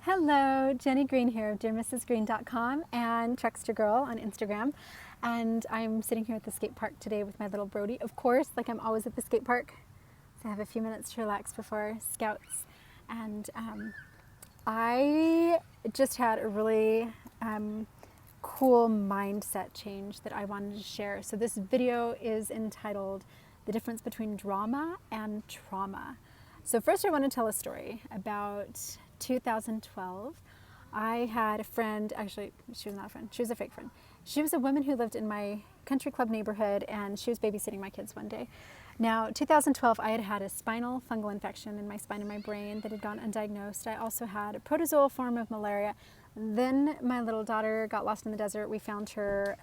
Hello, Jenny Green here of DearMrsGreen.com and Truckster Girl on Instagram. And I'm sitting here at the skate park today with my little Brody. Of course, like I'm always at the skate park. So I have a few minutes to relax before Scouts. And I just had a really cool mindset change that I wanted to share. So this video is entitled The Difference Between Drama and Trauma. So first I want to tell a story about 2012. I had a friend, actually she was not a friend, she was a fake friend. She was a woman who lived in my country club neighborhood and she was babysitting my kids one day. Now 2012 I had had a spinal fungal infection in my spine and my brain that had gone undiagnosed. I also had a protozoal form of malaria. Then my little daughter got lost in the desert. We found her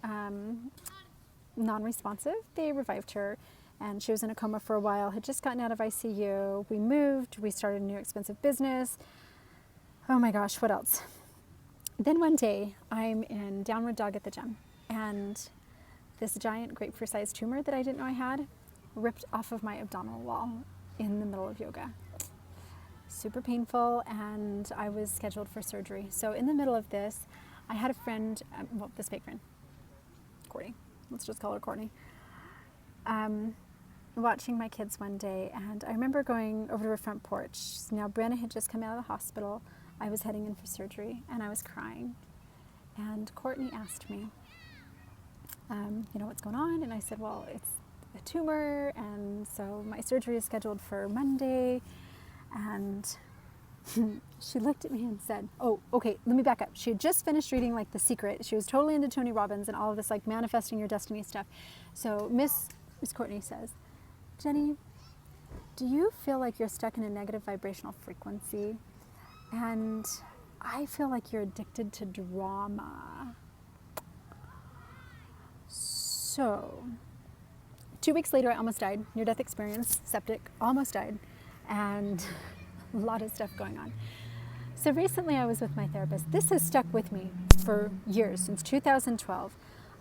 non-responsive. They revived her and she was in a coma for a while, had just gotten out of ICU. We moved, we started a new expensive business. Oh my gosh, what else? Then one day I'm in downward dog at the gym and this giant grapefruit-sized tumor that I didn't know I had ripped off of my abdominal wall in the middle of yoga. Super painful, and I was scheduled for surgery. So in the middle of this, I had a friend, well, this fake friend, Courtney, let's just call her Courtney, watching my kids one day, and I remember going over to her front porch. Now Brenna had just come out of the hospital. I was heading in for surgery, and I was crying. And Courtney asked me, what's going on? And I said, well, it's a tumor, and so my surgery is scheduled for Monday. And she looked at me and said, oh, okay, let me back up. She had just finished reading like The Secret. She was totally into Tony Robbins and all of this like manifesting your destiny stuff. So Miss Courtney says, Jenny, do you feel like you're stuck in a negative vibrational frequency? And I feel like you're addicted to drama. So 2 weeks later, I almost died. Near-death experience, septic, almost died. And a lot of stuff going on. So recently I was with my therapist. This has stuck with me for years, since 2012.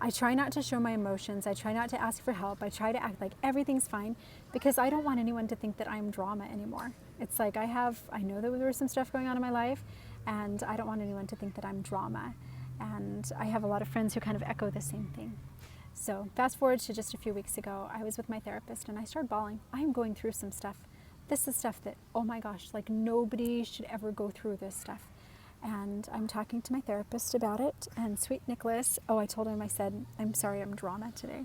I try not to show my emotions. I try not to ask for help. I try to act like everything's fine because I don't want anyone to think that I'm drama anymore. It's like I know that there was some stuff going on in my life and I don't want anyone to think that I'm drama. And I have a lot of friends who kind of echo the same thing. So fast forward to just a few weeks ago, I was with my therapist and I started bawling. I am going through some stuff. This is stuff that, oh my gosh, like nobody should ever go through this stuff. And I'm talking to my therapist about it, and sweet Nicholas, I told him, I said, I'm sorry, I'm drama today.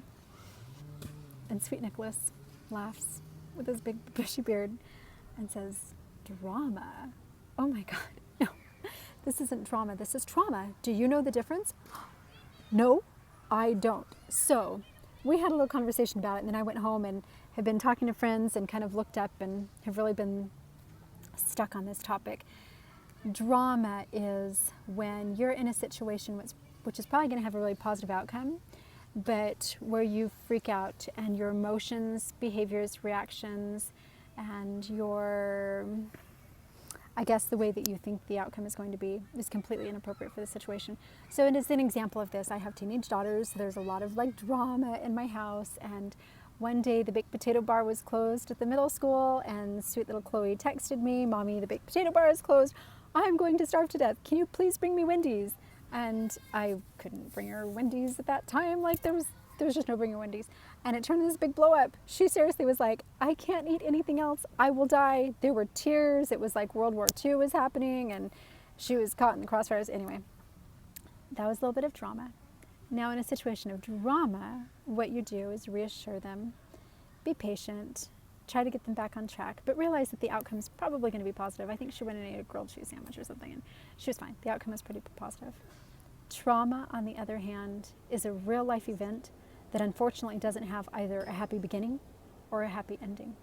And sweet Nicholas laughs with his big bushy beard and says, drama? Oh my God, no, this isn't drama, this is trauma. Do you know the difference? No, I don't. So we had a little conversation about it, and then I went home and have been talking to friends and kind of looked up and have really been stuck on this topic. Drama is when you're in a situation which is probably going to have a really positive outcome, but where you freak out and your emotions, behaviors, reactions, and the way that you think the outcome is going to be is completely inappropriate for the situation. So it is an example of this. I have teenage daughters. There's a lot of like drama in my house, and one day the baked potato bar was closed at the middle school, and sweet little Chloe texted me, Mommy, the baked potato bar is closed. I'm going to starve to death. Can you please bring me Wendy's? And I couldn't bring her Wendy's at that time. Like there was just no bringing Wendy's. And it turned into this big blow up. She seriously was like, I can't eat anything else. I will die. There were tears. It was like World War II was happening and she was caught in the crossfires. Anyway, that was a little bit of drama. Now in a situation of drama, what you do is reassure them, be patient, try to get them back on track, but realize that the outcome is probably going to be positive. I think she went and ate a grilled cheese sandwich or something, and she was fine. The outcome was pretty positive. Trauma, on the other hand, is a real-life event that unfortunately doesn't have either a happy beginning or a happy ending.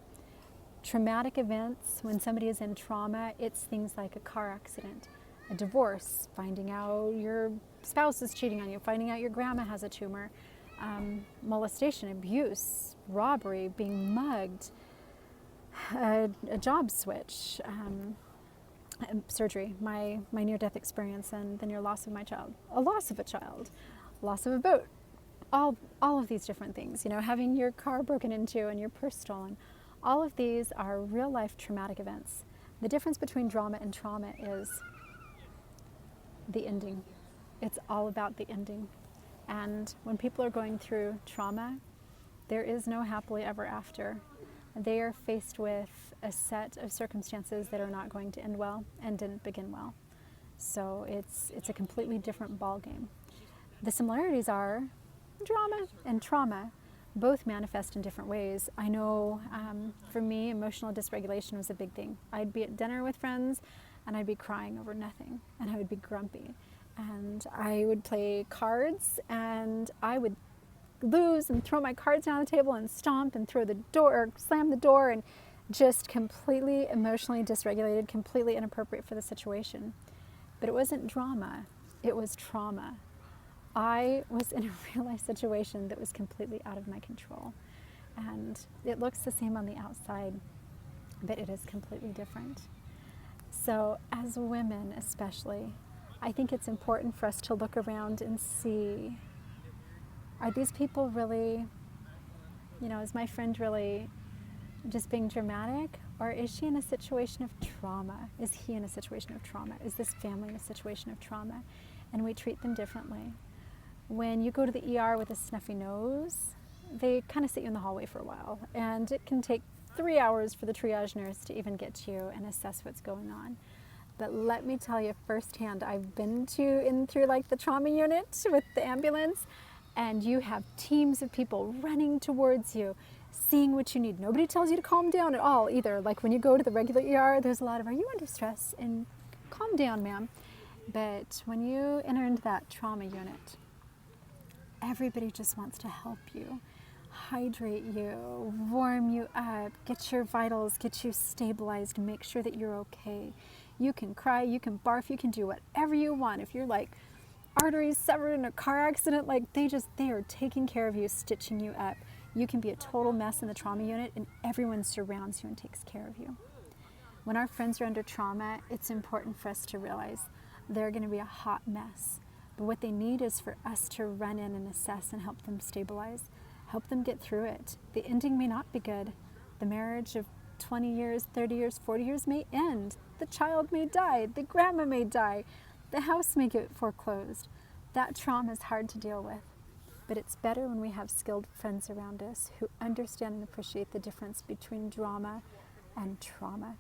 Traumatic events, when somebody is in trauma, it's things like a car accident, a divorce, finding out your spouse is cheating on you, finding out your grandma has a tumor, molestation, abuse, robbery, being mugged, a job switch, surgery, my near-death experience, and then your loss of my child, a loss of a child, loss of a boat, all of these different things, having your car broken into and your purse stolen. All of these are real-life traumatic events. The difference between drama and trauma is the ending. It's all about the ending. And when people are going through trauma, there is no happily ever after. They are faced with a set of circumstances that are not going to end well and didn't begin well. So it's a completely different ball game. The similarities are drama and trauma both manifest in different ways. I know for me, emotional dysregulation was a big thing. I'd be at dinner with friends and I'd be crying over nothing, and I would be grumpy. And I would play cards and I would lose and throw my cards down the table and stomp and throw the door, or slam the door, and just completely emotionally dysregulated, completely inappropriate for the situation. But it wasn't drama, it was trauma. I was in a real life situation that was completely out of my control. And it looks the same on the outside, but it is completely different. So as women especially, I think it's important for us to look around and see, are these people really, is my friend really just being dramatic? Or is she in a situation of trauma? Is he in a situation of trauma? Is this family in a situation of trauma? And we treat them differently. When you go to the ER with a snuffy nose, they kind of sit you in the hallway for a while. And it can take 3 hours for the triage nurse to even get to you and assess what's going on. But let me tell you firsthand, I've been through like the trauma unit with the ambulance, and you have teams of people running towards you, seeing what you need. Nobody tells you to calm down at all either. Like when you go to the regular ER, there's a lot of, are you under stress? And calm down, ma'am. But when you enter into that trauma unit, everybody just wants to help you, hydrate you, warm you up, get your vitals, get you stabilized, make sure that you're okay. You can cry, you can barf, you can do whatever you want. If you're like arteries severed in a car accident, like they are taking care of you, stitching you up. You can be a total mess in the trauma unit and everyone surrounds you and takes care of you. When our friends are under trauma, it's important for us to realize they're going to be a hot mess. But what they need is for us to run in and assess and help them stabilize, help them get through it. The ending may not be good. The marriage of 20 years, 30 years, 40 years may end. The child may die. The grandma may die. The house may get foreclosed. That trauma is hard to deal with. But it's better when we have skilled friends around us who understand and appreciate the difference between drama and trauma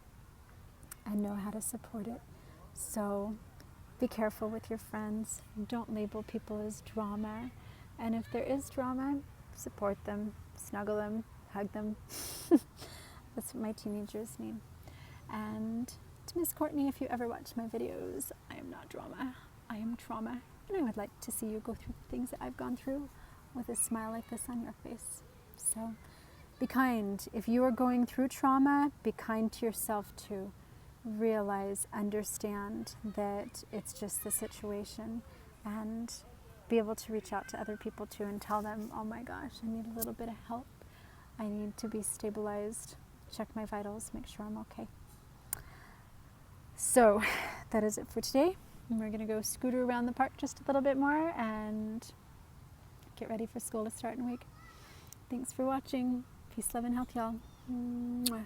and know how to support it. So be careful with your friends. Don't label people as drama. And if there is drama, support them, snuggle them, hug them. That's what my teenagers need. And to Miss Courtney, if you ever watch my videos, I am not drama. I am trauma. And I would like to see you go through the things that I've gone through with a smile like this on your face. So be kind. If you are going through trauma, be kind to yourself too. Realize, understand that it's just the situation, and be able to reach out to other people too and tell them, oh my gosh, I need a little bit of help. I need to be stabilized. Check my vitals, make sure I'm okay. So that is it for today. We're going to go scooter around the park just a little bit more and get ready for school to start in a week. Thanks for watching. Peace, love, and health, y'all. Mwah.